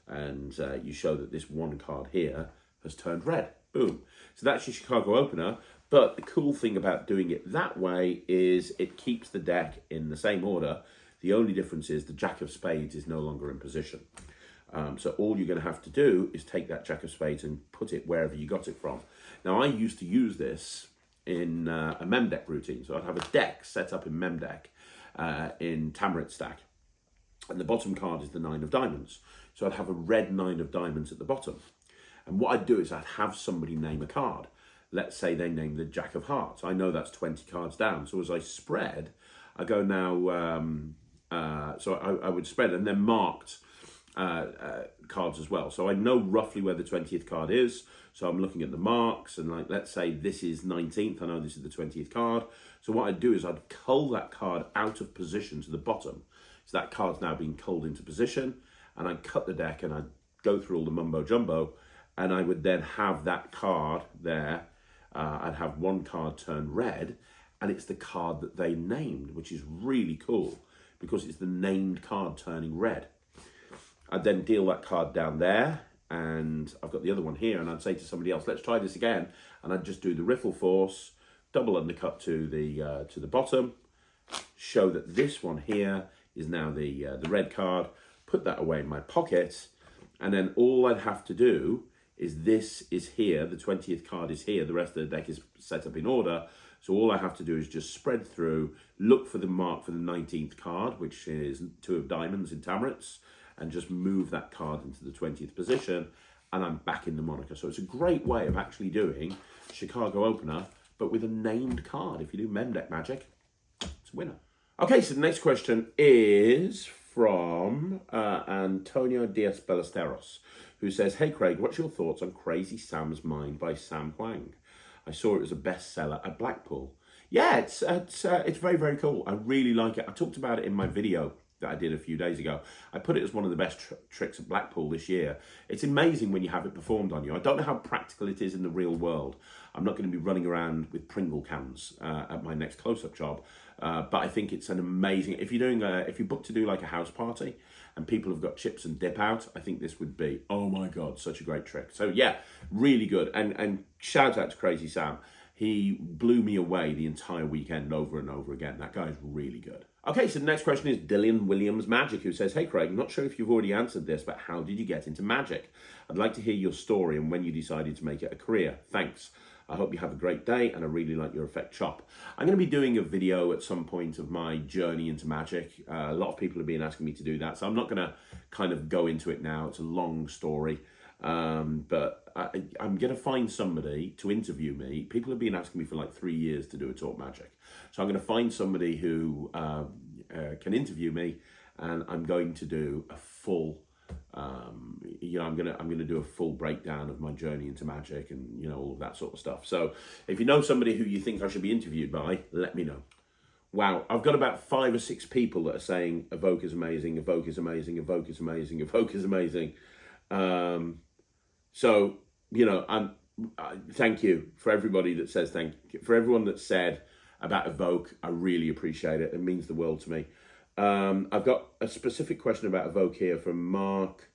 and you show that this one card here has turned red. Boom. So that's your Chicago opener. But the cool thing about doing it that way is it keeps the deck in the same order. The only difference is the Jack of Spades is no longer in position. So all you're going to have to do is take that Jack of Spades and put it wherever you got it from. Now, I used to use this in a mem deck routine. So I'd have a deck set up in mem deck in Tamrit stack. And the bottom card is the 9 of diamonds. So I'd have a red 9 of diamonds at the bottom. And what I'd do is I'd have somebody name a card. Let's say they name the Jack of Hearts. I know that's 20 cards down. So as I spread, I go now, so I would spread and then marked cards as well. So I know roughly where the 20th card is. So I'm looking at the marks, and like, let's say this is 19th. I know this is the 20th card. So what I'd do is I'd cull that card out of position to the bottom. So that card's now been culled into position, and I'd cut the deck and I'd go through all the mumbo jumbo, and I would then have that card there. I'd have one card turn red, and it's the card that they named, which is really cool because it's the named card turning red. I'd then deal that card down there, and I've got the other one here, and I'd say to somebody else, let's try this again, and I'd just do the riffle force, double undercut to the bottom, show that this one here is now the red card, put that away in my pocket, and then all I'd have to do is this is here, the 20th card is here, the rest of the deck is set up in order. So all I have to do is just spread through, look for the mark for the 19th card, which is 2 of diamonds in Tamrits, and just move that card into the 20th position, and I'm back in the moniker. So it's a great way of actually doing Chicago Opener, but with a named card. If you do Mem deck magic, it's a winner. Okay, so the next question is from Antonio Diaz Ballesteros, who says, "Hey Craig, what's your thoughts on Crazy Sam's Mind by Sam Huang? I saw it was a bestseller at Blackpool." Yeah, it's very, very cool. I really like it. I talked about it in my video that I did a few days ago. I put it as one of the best tricks at Blackpool this year. It's amazing when you have it performed on you. I don't know how practical it is in the real world. I'm not going to be running around with Pringle cans at my next close-up job, but I think it's an amazing. If you book to do like a house party and people have got chips and dip out, I think this would be, oh my god, such a great trick. So yeah, really good. And shout out to Crazy Sam. He blew me away the entire weekend over and over again. That guy's really good. Okay, so the next question is Dylan Williams Magic, who says, "Hey Craig, I'm not sure if you've already answered this, but how did you get into magic? I'd like to hear your story and when you decided to make it a career. Thanks. I hope you have a great day and I really like your effect chop." I'm going to be doing a video at some point of my journey into magic. A lot of people have been asking me to do that, so I'm not going to kind of go into it now. It's a long story. But I'm going to find somebody to interview me. People have been asking me for like 3 years to do a Talk Magic. So I'm going to find somebody who can interview me, and I'm going to do a full, I'm going to do a full breakdown of my journey into magic and, all of that sort of stuff. So if you know somebody who you think I should be interviewed by, let me know. Wow, I've got about 5 or 6 people that are saying Evoke is amazing, Evoke is amazing, Evoke is amazing, Evoke is amazing. So, thank you for everybody that says thank you. For everyone that said about Evoke, I really appreciate it. It means the world to me. I've got a specific question about Evoke here from Mark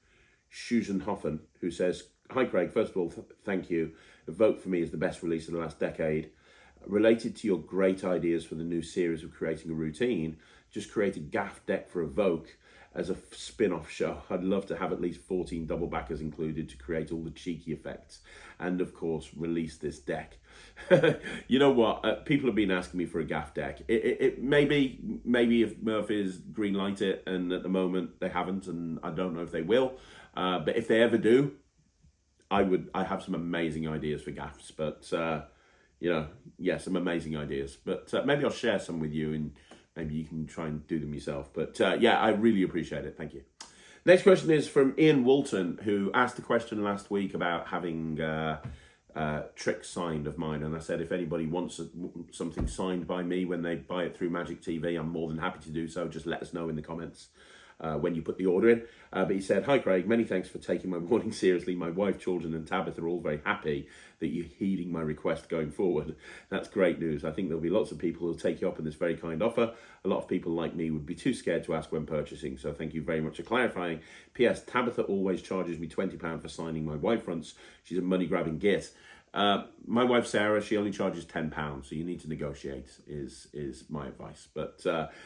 Schusenhoffen, who says, "Hi Craig, first of all, thank you. Evoke for me is the best release of the last decade. Related to your great ideas for the new series of creating a routine, just created Gaff deck for Evoke as a spin-off show. I'd love to have at least 14 double backers included to create all the cheeky effects. And of course, release this deck." You know what? People have been asking me for a Gaff deck. It maybe if Murphy's greenlight it, and at the moment they haven't, and I don't know if they will. But if they ever do, I have some amazing ideas for Gaffs. But some amazing ideas. But maybe I'll share some with you, and maybe you can try and do them yourself. But I really appreciate it. Thank you. Next question is from Ian Walton, who asked the question last week about having tricks signed of mine. And I said, if anybody wants something signed by me when they buy it through Magic TV, I'm more than happy to do so. Just let us know in the comments when you put the order in. But he said, "Hi Craig, many thanks for taking my warning seriously. My wife, children and Tabitha are all very happy that you're heeding my request going forward. That's great news. I think there'll be lots of people who'll take you up on this very kind offer. A lot of people like me would be too scared to ask when purchasing, so thank you very much for clarifying. P.S. Tabitha always charges me £20 for signing my wife fronts. She's a money-grabbing git. My wife Sarah, she only charges £10, so you need to negotiate is my advice. But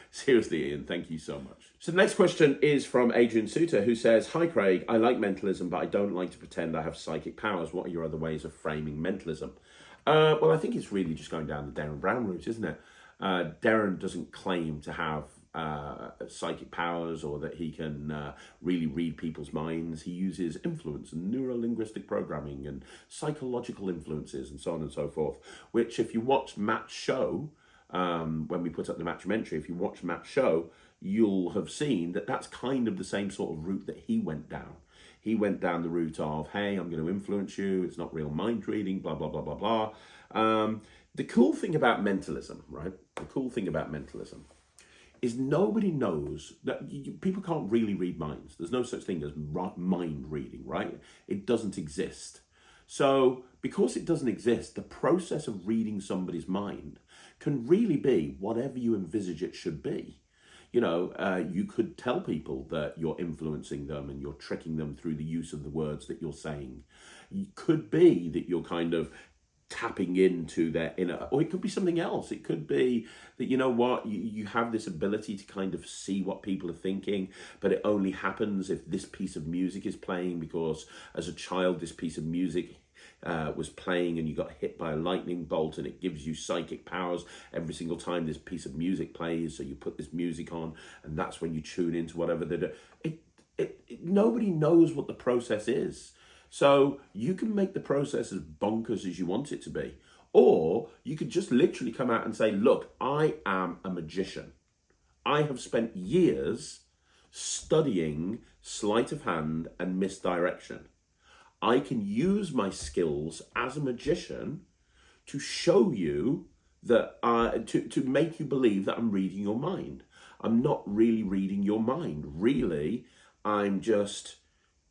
seriously, Ian, thank you so much. So the next question is from Adrian Suter, who says, "Hi Craig, I like mentalism, but I don't like to pretend I have psychic powers. What are your other ways of framing mentalism?" Well, I think it's really just going down the Darren Brown route, isn't it? Darren doesn't claim to have psychic powers or that he can really read people's minds. He uses influence and neuro-linguistic programming and psychological influences and so on and so forth, which if you watch Matt's show, when we put up the Matchumentary, if you watch Matt's show, you'll have seen that that's kind of the same sort of route that he went down. He went down the route of, hey, I'm going to influence you, it's not real mind reading, blah, blah, blah, blah, blah. The cool thing about mentalism, right? The cool thing about mentalism is nobody knows that people can't really read minds. There's no such thing as mind reading, right? It doesn't exist. So because it doesn't exist, the process of reading somebody's mind can really be whatever you envisage it should be. You could tell people that you're influencing them and you're tricking them through the use of the words that you're saying. It could be that you're kind of tapping into their inner, or it could be something else. It could be that, you know what, you have this ability to kind of see what people are thinking, but it only happens if this piece of music is playing, because as a child this piece of music was playing and you got hit by a lightning bolt, and it gives you psychic powers every single time this piece of music plays. So you put this music on, and that's when you tune into whatever they do. Nobody knows what the process is. So you can make the process as bonkers as you want it to be. Or you could just literally come out and say, look, I am a magician. I have spent years studying sleight of hand and misdirection. I can use my skills as a magician to show you that, to make you believe that I'm reading your mind. I'm not really reading your mind. Really, I'm just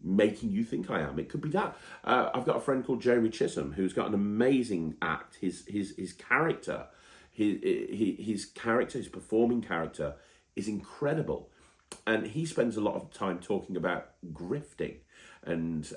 making you think I am. It could be that. I've got a friend called Jeremy Chisholm who's got an amazing act. His character, his character, his performing character is incredible. And he spends a lot of time talking about grifting and,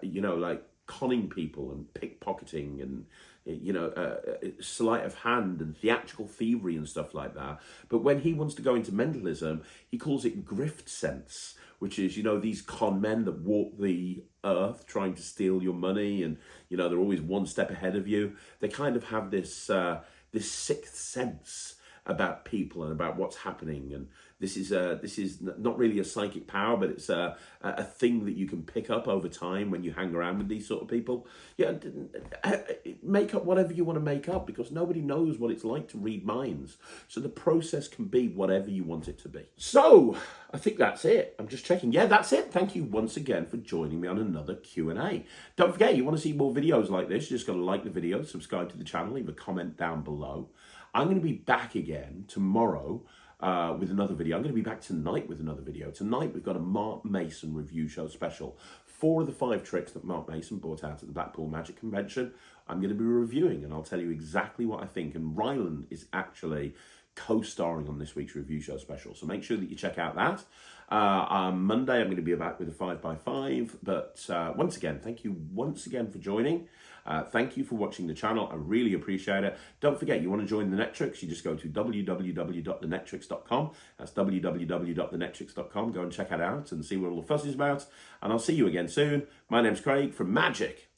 you know, like conning people and pickpocketing and, you know, sleight of hand and theatrical thievery and stuff like that. But when he wants to go into mentalism, he calls it grift sense, which is, you know, these con men that walk the earth trying to steal your money, and, you know, they're always one step ahead of you. They kind of have this this sixth sense about people and about what's happening. And this is not really a psychic power, but it's a thing that you can pick up over time when you hang around with these sort of people. Yeah, make up whatever you want to make up, because nobody knows what it's like to read minds. So the process can be whatever you want it to be. So I think that's it. I'm just checking. Yeah, that's it. Thank you once again for joining me on another Q&A. Don't forget, you want to see more videos like this, you just got to like the video, subscribe to the channel, leave a comment down below. I'm going to be back again tomorrow with another video. I'm going to be back tonight with another video. Tonight we've got a Mark Mason review show special. 4 of the 5 tricks that Mark Mason brought out at the Blackpool Magic Convention, I'm going to be reviewing, and I'll tell you exactly what I think. And Ryland is actually co-starring on this week's review show special, so make sure that you check out that. On Monday I'm going to be back with a 5x5, but once again, thank you once again for joining. Thank you for watching the channel. I really appreciate it. Don't forget, you want to join the Netrix, you just go to www.thenetrix.com. That's www.thenetrix.com. Go and check it out and see what all the fuss is about. And I'll see you again soon. My name's Craig from Magic